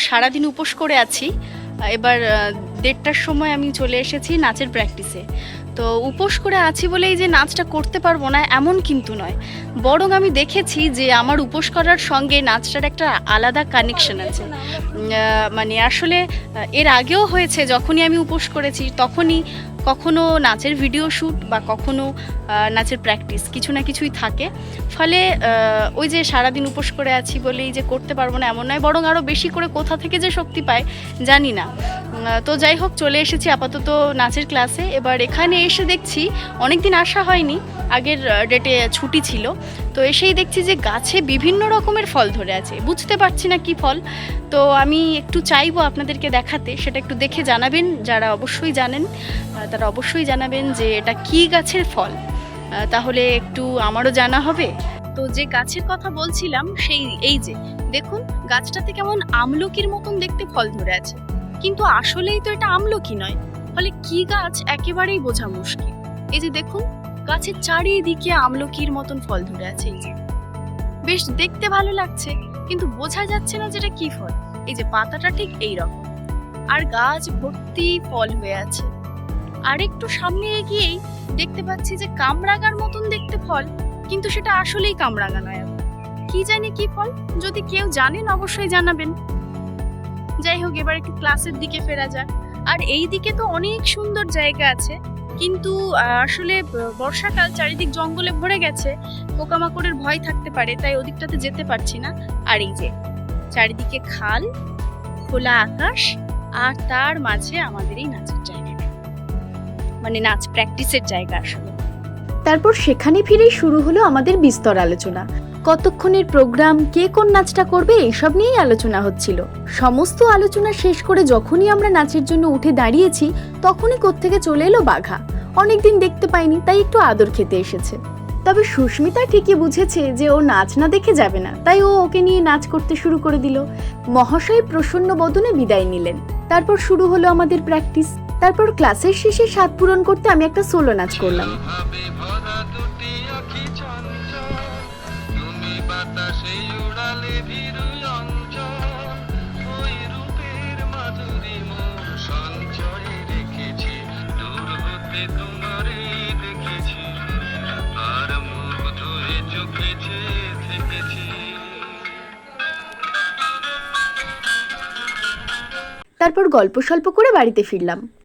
সারাদিন উপোস করে আছি। এবার ১:৩০টার সময় আমি চলে এসেছি নাচের প্র্যাকটিসে। তো উপোস করে আছি বলেই যে নাচটা করতে পারবো না এমন কিন্তু নয়, বরং আমি দেখেছি যে আমার উপোস করার সঙ্গে নাচটার একটা আলাদা কানেকশন আছে। মানে আসলে এর আগেও হয়েছে, যখনই আমি উপোস করেছি তখনই কখনো নাচের ভিডিও শ্যুট বা কখনো নাচের প্র্যাকটিস কিছু না কিছুই থাকে। ফলে ওই যে সারাদিন উপোস করে আছি বলেই যে করতে পারবো না এমন নয়, বরং আরও বেশি করে কোথা থেকে যে শক্তি পায় জানি না। তো যাই হোক, চলে এসেছি আপাতত নাচের ক্লাসে। এবার এখানে এসে দেখছি, অনেক দিন আসা হয়নি, আগের ডেটে ছুটি ছিল, তো এসেই দেখছি যে গাছে বিভিন্ন রকমের ফল ধরে আছে। বুঝতে পারছি না কি ফল, তো আমি একটু চাইবো আপনাদেরকে দেখাতে, সেটা একটু দেখে জানাবেন। যারা অবশ্যই জানেন তারা অবশ্যই জানাবেন যে এটা কি গাছের ফল, তাহলে একটু আমারও জানা হবে। তো যে গাছের কথা বলছিলাম সেই এই যে দেখুন, গাছটাতে কেমন আমলকির মতন দেখতে ফল ধরে আছে, কিন্তু আসলেই তো এটা আমলকি নয়। ফলে কি গাছ একেবারেই বোঝা মুশকিল। এই যে দেখুন, গাছের চারিদিকে আমলকির মতন ফল ধরে আছে। এই যে বেশ দেখতে ভালো লাগছে, কিন্তু বোঝা যাচ্ছে না যেটা কি ফল। এই যে পাতাটা ঠিক এই রকম, আর গাছ ভর্তি ফল হয়ে আছে। আর একটু সামনে এগিয়েই দেখতে পাচ্ছি যে কামরাঙার মতন দেখতে ফল, কিন্তু সেটা আসলেই কামরাঙা নয়। কি জানি কি ফল, যদি কেউ জানেন অবশ্যই জানাবেন। যাই হোক, এবার একটু ক্লাসের দিকে ফেরা যাক। আর এই দিকে তো অনেক সুন্দর জায়গা আছে, কিন্তু আসলে বর্ষাকাল, চারিদিক জঙ্গলে ভরে গেছে, পোকামাকড়ের ভয় থাকতে পারে, তাই ওদিকটাতে যেতে পারছি না। আর এই যে চারিদিকে খাল, খোলা আকাশ, আর তার মাঝে আমাদের এই নাচের জায়গা, মানে নাচ প্র্যাকটিসের জায়গা আসলে। তারপর সেখানে ফিরেই শুরু হলো আমাদের বিস্তর আলোচনা। কতক্ষণের প্রোগ্রাম, কে কোন নাচটা করবে, এসব নিয়েই আলোচনা হচ্ছিল। সমস্ত আলোচনা শেষ করে যখনই আমরা নাচের জন্য উঠে দাঁড়িয়েছি, তখনই কোত্থেকে চলে এলো বাঘা। অনেকদিন দেখতে পাইনি, তাই একটু আদর খেতে এসেছে। তবে সুস্মিতা ঠিকই বুঝেছে যে ও নাচ না দেখে যাবে না, তাই ও ওকে নিয়ে নাচ করতে শুরু করে দিল। মহাশয় প্রসন্ন বদনে বিদায় নিলেন। তারপর শুরু হলো আমাদের প্র্যাকটিস। তারপর ক্লাসের শেষে স্বাদ পূরণ করতে আমি একটা সোলো নাচ করলাম। তারপর গল্প স্বল্প করে বাড়িতে ফিরলাম।